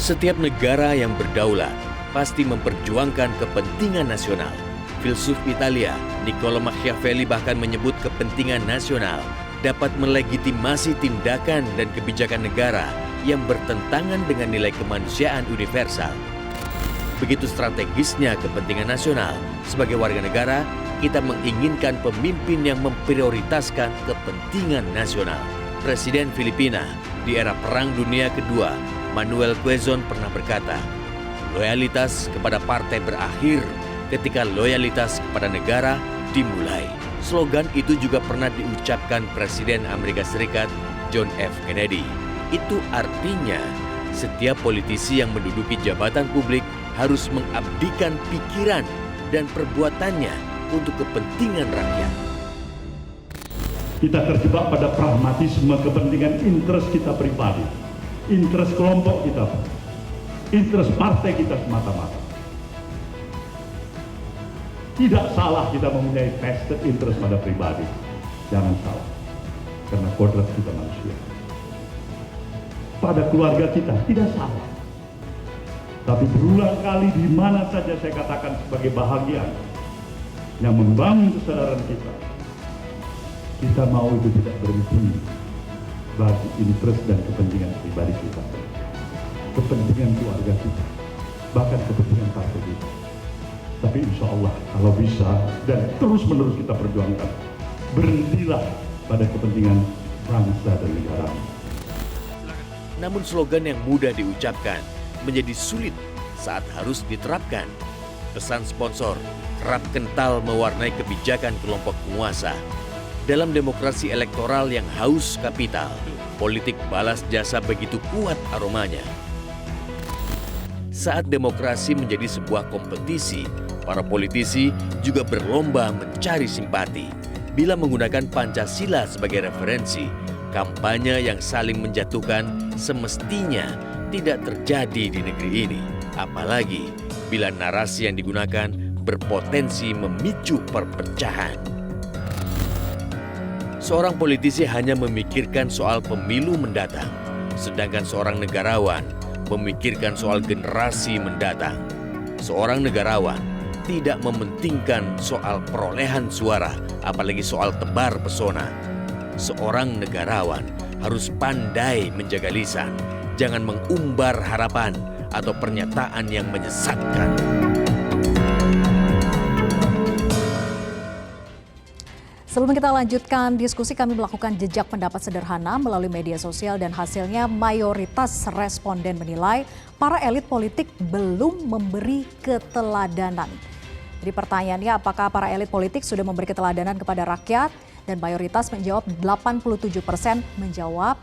Setiap negara yang berdaulat pasti memperjuangkan kepentingan nasional. Filsuf Italia, Niccolò Machiavelli bahkan menyebut kepentingan nasional dapat melegitimasi tindakan dan kebijakan negara yang bertentangan dengan nilai kemanusiaan universal. Begitu strategisnya kepentingan nasional, sebagai warga negara, kita menginginkan pemimpin yang memprioritaskan kepentingan nasional. Presiden Filipina di era Perang Dunia Kedua, Manuel Quezon pernah berkata, loyalitas kepada partai berakhir ketika loyalitas kepada negara dimulai. Slogan itu juga pernah diucapkan Presiden Amerika Serikat John F. Kennedy. Itu artinya setiap politisi yang menduduki jabatan publik harus mengabdikan pikiran dan perbuatannya untuk kepentingan rakyat. Kita terjebak pada pragmatisme kepentingan interest kita pribadi, interest kelompok kita, interest partai kita semata-mata. Tidak salah kita mempunyai vested interest pada pribadi. Jangan salah. Karena kodrat kita manusia. Pada keluarga kita tidak salah. Tapi berulang kali di mana saja saya katakan sebagai bahagian yang membangun kesadaran kita. Kita mau itu tidak berhenti bagi interest dan kepentingan pribadi kita. Kepentingan keluarga kita. Bahkan kepentingan partai kita. Tapi insya Allah kalau bisa dan terus-menerus kita perjuangkan, berhentilah pada kepentingan bangsa dan negara. Namun slogan yang mudah diucapkan menjadi sulit saat harus diterapkan. Pesan sponsor kerap kental mewarnai kebijakan kelompok penguasa. Dalam demokrasi elektoral yang haus kapital, politik balas jasa begitu kuat aromanya. Saat demokrasi menjadi sebuah kompetisi, para politisi juga berlomba mencari simpati. Bila menggunakan Pancasila sebagai referensi, kampanye yang saling menjatuhkan semestinya tidak terjadi di negeri ini. Apalagi bila narasi yang digunakan berpotensi memicu perpecahan. Seorang politisi hanya memikirkan soal pemilu mendatang, sedangkan seorang negarawan memikirkan soal generasi mendatang. Seorang negarawan tidak mementingkan soal perolehan suara, apalagi soal tebar pesona. Seorang negarawan harus pandai menjaga lisan, jangan mengumbar harapan atau pernyataan yang menyesatkan. Sebelum kita lanjutkan diskusi, kami melakukan jejak pendapat sederhana melalui media sosial dan hasilnya mayoritas responden menilai para elit politik belum memberi keteladanan. Jadi pertanyaannya, apakah para elit politik sudah memberi keteladanan kepada rakyat? Dan mayoritas menjawab, 87% menjawab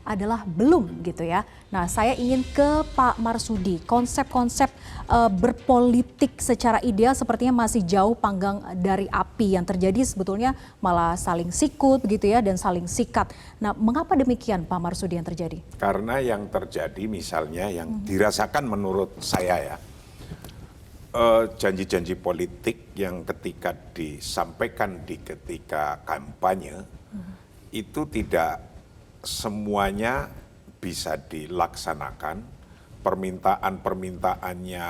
adalah belum gitu ya. Nah, saya ingin ke Pak Marsudi. Konsep-konsep berpolitik secara ideal sepertinya masih jauh panggang dari api. Yang terjadi sebetulnya malah saling sikut begitu ya dan saling sikat. Nah, mengapa demikian Pak Marsudi yang terjadi? Karena yang terjadi misalnya yang dirasakan menurut saya ya, janji-janji politik yang ketika disampaikan di ketika kampanye itu tidak semuanya bisa dilaksanakan. Permintaan-permintaannya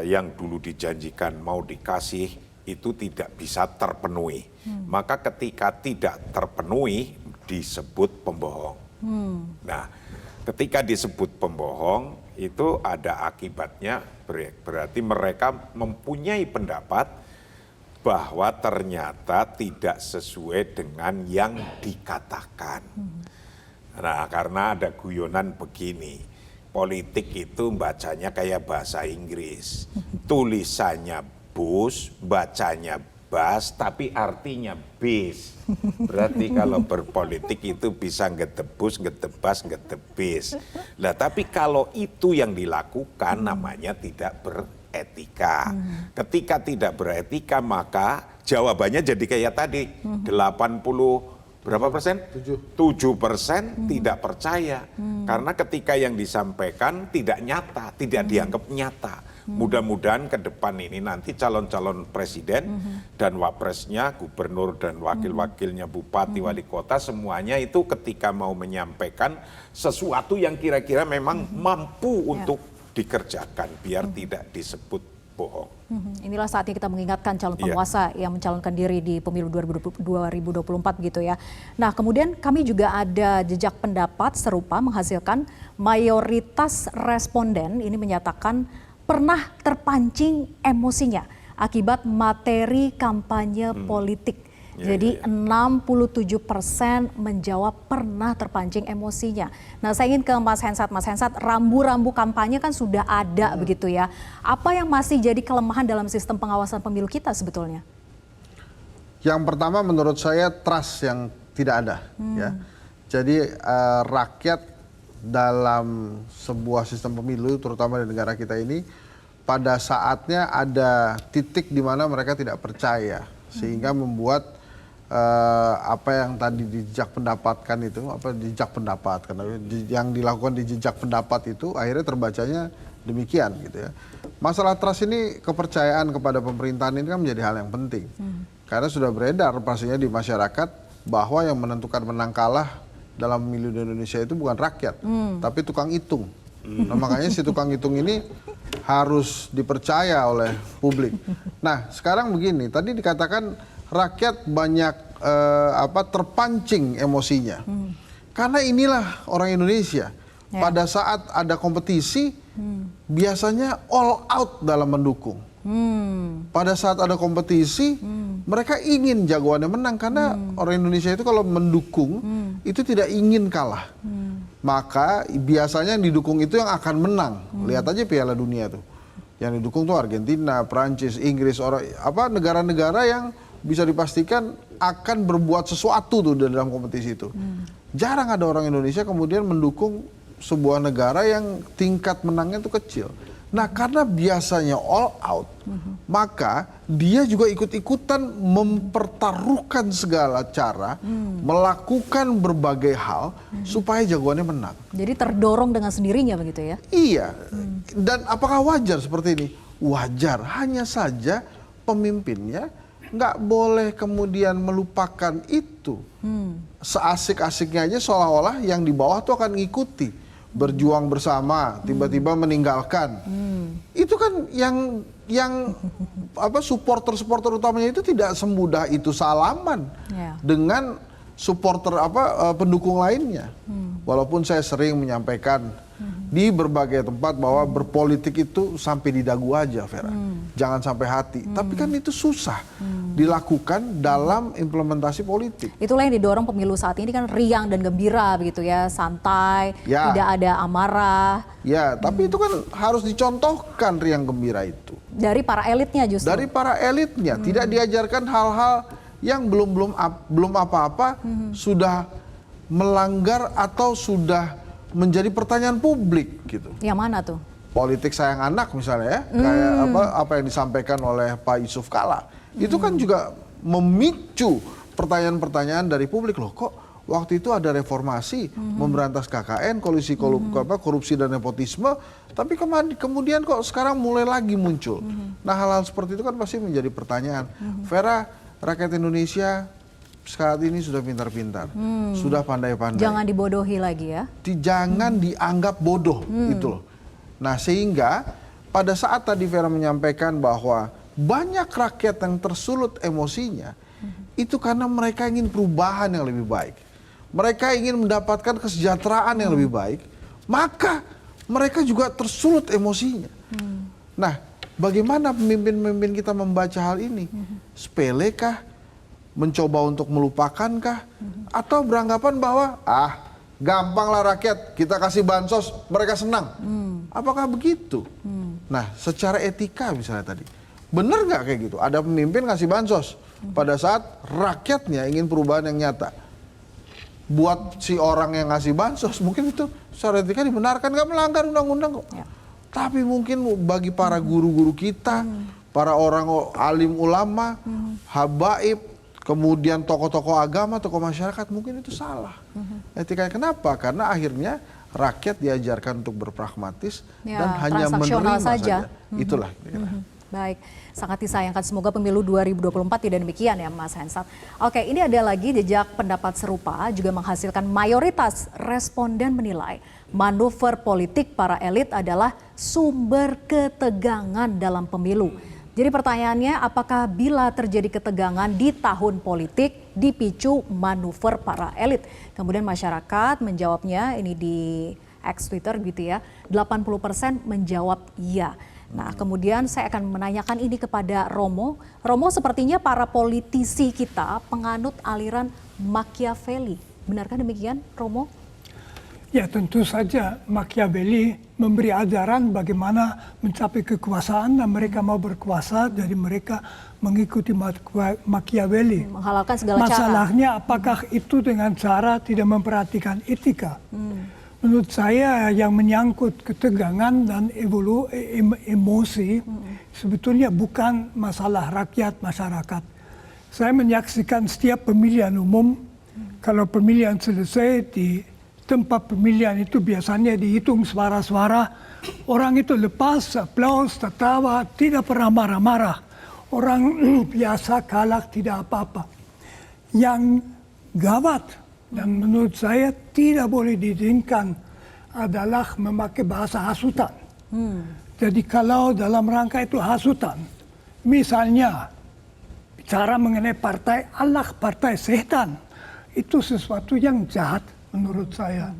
yang dulu dijanjikan mau dikasih itu tidak bisa terpenuhi. Maka ketika tidak terpenuhi disebut pembohong. Nah, ketika disebut pembohong itu ada akibatnya, berarti mereka mempunyai pendapat bahwa ternyata tidak sesuai dengan yang dikatakan. Nah, karena ada guyonan begini, politik itu bacanya kayak bahasa Inggris, tulisannya bus, bacanya bas, tapi artinya bis. Berarti kalau berpolitik itu bisa ngedebus, ngedebas, ngedebis. Nah, tapi kalau itu yang dilakukan namanya tidak beretika. Ketika tidak beretika maka jawabannya jadi kayak tadi, 80 berapa persen? 7% tidak percaya. Karena ketika yang disampaikan tidak nyata, tidak dianggap nyata. Mudah-mudahan ke depan ini nanti calon-calon presiden dan wapresnya, gubernur dan wakil-wakilnya, bupati, wali kota, semuanya itu ketika mau menyampaikan sesuatu yang kira-kira memang mampu untuk dikerjakan, biar tidak disebut bohong. Inilah saatnya kita mengingatkan calon penguasa yang mencalonkan diri di pemilu 2024 gitu ya. Nah, kemudian kami juga ada jejak pendapat serupa menghasilkan mayoritas responden ini menyatakan pernah terpancing emosinya akibat materi kampanye politik. Jadi 67% menjawab pernah terpancing emosinya. Nah, saya ingin ke Mas Hensat. Mas Hensat, rambu-rambu kampanye kan sudah ada begitu ya. Apa yang masih jadi kelemahan dalam sistem pengawasan pemilu kita sebetulnya? Yang pertama menurut saya trust yang tidak ada. Ya. Jadi rakyat dalam sebuah sistem pemilu, terutama di negara kita ini, pada saatnya ada titik di mana mereka tidak percaya. Sehingga membuat apa yang tadi di jejak pendapatkan itu, yang dilakukan di jejak pendapat itu akhirnya terbacanya demikian gitu ya. Masalah trust ini, kepercayaan kepada pemerintahan ini kan menjadi hal yang penting. Karena sudah beredar pastinya di masyarakat bahwa yang menentukan menang kalah dalam pemilu di Indonesia itu bukan rakyat, tapi tukang hitung. Nah, makanya si tukang hitung ini harus dipercaya oleh publik. Nah, sekarang begini, tadi dikatakan rakyat banyak terpancing emosinya. Karena inilah orang Indonesia. Pada saat ada kompetisi, biasanya all out dalam mendukung. Pada saat ada kompetisi, mereka ingin jagoannya menang. Karena orang Indonesia itu kalau mendukung, itu tidak ingin kalah. Maka biasanya yang didukung itu yang akan menang. Lihat aja Piala Dunia tuh. Yang didukung tuh Argentina, Prancis, Inggris, negara-negara yang bisa dipastikan akan berbuat sesuatu tuh dalam kompetisi itu. Jarang ada orang Indonesia kemudian mendukung sebuah negara yang tingkat menangnya itu kecil. Nah, karena biasanya all out, maka dia juga ikut-ikutan mempertaruhkan segala cara, melakukan berbagai hal supaya jagoannya menang. Jadi terdorong dengan sendirinya begitu ya? Iya. Dan apakah wajar seperti ini? Wajar. Hanya saja pemimpinnya nggak boleh kemudian melupakan itu. Seasik-asiknya aja seolah-olah yang di bawah tuh akan ngikuti. Berjuang bersama, tiba-tiba meninggalkan. Itu kan yang supporter utamanya itu tidak semudah itu salaman dengan supporter pendukung lainnya. Walaupun saya sering menyampaikan di berbagai tempat bahwa berpolitik itu sampai di dagu aja, Vera. Jangan sampai hati. Tapi kan itu susah dilakukan dalam implementasi politik. Itulah yang didorong pemilu saat ini kan riang dan gembira begitu ya, santai, tidak ada amarah. Ya, tapi itu kan harus dicontohkan riang gembira itu. Dari para elitnya justru. Dari para elitnya, tidak diajarkan hal-hal yang belum apa-apa sudah melanggar atau sudah menjadi pertanyaan publik gitu. Yang mana tuh? Politik sayang anak misalnya ya, kayak apa yang disampaikan oleh Pak Yusuf Kalla. Itu kan juga memicu pertanyaan-pertanyaan dari publik, loh kok waktu itu ada reformasi memberantas KKN, korupsi dan nepotisme, tapi kemudian kok sekarang mulai lagi muncul. Nah, hal-hal seperti itu kan pasti menjadi pertanyaan. Vera, rakyat Indonesia saat ini sudah pintar-pintar, sudah pandai-pandai. Jangan dibodohi lagi ya. Jangan dianggap bodoh itu loh. Nah, sehingga pada saat tadi Vera menyampaikan bahwa banyak rakyat yang tersulut emosinya, itu karena mereka ingin perubahan yang lebih baik. Mereka ingin mendapatkan kesejahteraan yang lebih baik, maka mereka juga tersulut emosinya. Nah, bagaimana pemimpin-pemimpin kita membaca hal ini? Sepelekah? Mencoba untuk melupakankah? Atau beranggapan bahwa gampanglah rakyat, kita kasih bansos, mereka senang. Apakah begitu? Nah, secara etika misalnya tadi, benar nggak kayak gitu? Ada pemimpin ngasih bansos pada saat rakyatnya ingin perubahan yang nyata. Buat si orang yang ngasih bansos, mungkin itu secara etika dibenarkan, nggak melanggar undang-undang kok. Tapi mungkin bagi para guru-guru kita, para orang alim ulama, habaib, kemudian tokoh-tokoh agama, tokoh masyarakat, mungkin itu salah. Etikanya kenapa? Karena akhirnya rakyat diajarkan untuk berpragmatis Ya, dan hanya transaksional menerima saja. saja. Itulah. Baik, sangat disayangkan. Semoga pemilu 2024 tidak demikian ya Mas Hensat. Oke, ini ada lagi jejak pendapat serupa juga menghasilkan mayoritas responden menilai manuver politik para elit adalah sumber ketegangan dalam pemilu. Jadi pertanyaannya, apakah bila terjadi ketegangan di tahun politik dipicu manuver para elit? Kemudian masyarakat menjawabnya, ini di X Twitter gitu ya, 80% menjawab iya. Nah, kemudian saya akan menanyakan ini kepada Romo. Romo, sepertinya para politisi kita penganut aliran Machiavelli. Benarkah demikian, Romo? Ya, tentu saja Machiavelli memberi ajaran bagaimana mencapai kekuasaan dan mereka mau berkuasa, jadi mereka mengikuti Machiavelli. Menghalalkan segala cara. Masalahnya apakah itu dengan cara tidak memperhatikan etika? Menurut saya yang menyangkut ketegangan dan emosi sebetulnya bukan masalah rakyat masyarakat. Saya menyaksikan setiap pemilihan umum, kalau pemilihan selesai di tempat pemilihan itu biasanya dihitung suara-suara, orang itu lepas, aplaus, tertawa, tidak pernah marah-marah. Orang biasa kalah tidak apa-apa. Yang gawat dan menurut saya tidak boleh diizinkan adalah memakai bahasa hasutan. Jadi kalau dalam rangka itu hasutan, misalnya bicara mengenai partai Allah, partai setan, itu sesuatu yang jahat menurut saya.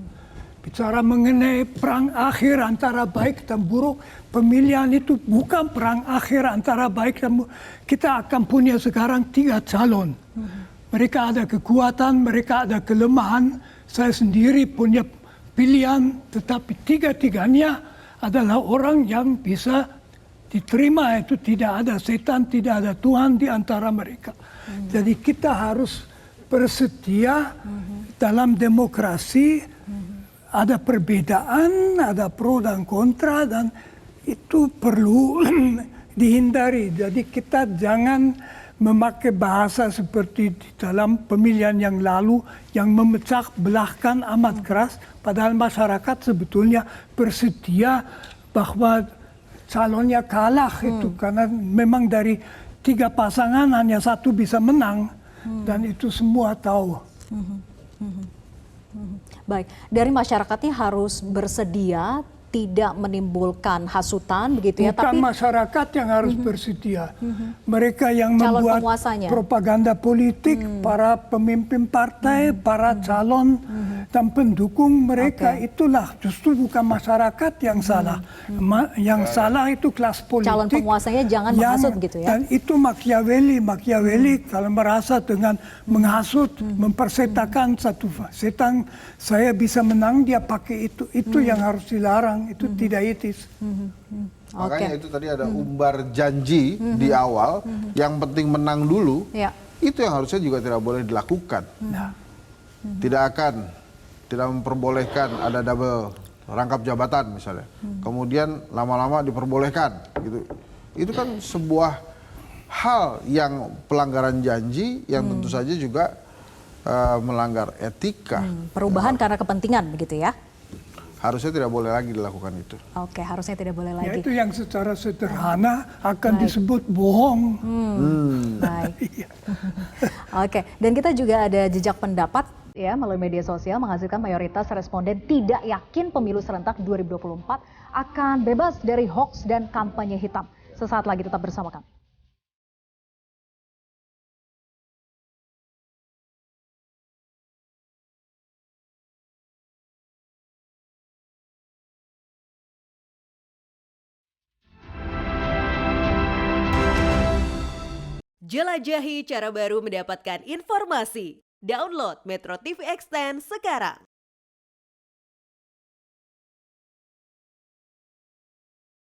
Bicara mengenai perang akhir antara baik dan buruk, pemilihan itu bukan perang akhir antara baik dan buruk. Kita akan punya sekarang 3 calon. Mereka ada kekuatan, mereka ada kelemahan. Saya sendiri punya pilihan, tetapi tiga-tiganya adalah orang yang bisa diterima. Itu tidak ada setan, tidak ada Tuhan di antara mereka. Jadi kita harus bersedia dalam demokrasi, ada perbedaan, ada pro dan kontra, dan itu perlu dihindari. Jadi kita jangan memakai bahasa seperti di dalam pemilihan yang lalu yang memecah belahkan amat keras, padahal masyarakat sebetulnya bersedia bahwa calonnya kalah itu karena memang dari 3 pasangan hanya 1 bisa menang, dan itu semua tahu. Baik, dari masyarakatnya harus bersedia tidak menimbulkan hasutan begitu ya, Bukan tapi masyarakat yang harus bersedia. Mereka yang Calon membuat penguasanya. propaganda politik, para pemimpin partai, para calon dan pendukung mereka, itulah justru bukan masyarakat yang salah. Yang salah itu kelas politik. calon penguasanya jangan menghasut gitu ya. Dan itu Machiavelli kalau merasa dengan menghasut, mempersetakan satu setan, saya bisa menang, dia pakai itu yang harus dilarang. Itu tidak etis. Makanya itu tadi ada umbar janji di awal, yang penting menang dulu, Ya. itu yang harusnya juga tidak boleh dilakukan. Tidak memperbolehkan ada double rangkap jabatan misalnya. Kemudian lama-lama diperbolehkan gitu. Itu kan sebuah hal yang pelanggaran janji yang tentu saja juga melanggar etika. Perubahan karena kepentingan begitu ya. Harusnya tidak boleh lagi dilakukan itu. Oke, harusnya tidak boleh Ya, lagi. itu yang secara sederhana akan disebut bohong. Baik. Oke, dan kita juga ada jejak pendapat ya melalui media sosial menghasilkan mayoritas responden tidak yakin pemilu serentak 2024 akan bebas dari hoax dan kampanye hitam. Sesaat lagi tetap bersama kami. Jelajahi cara baru mendapatkan informasi. Download Metro TV Extend sekarang.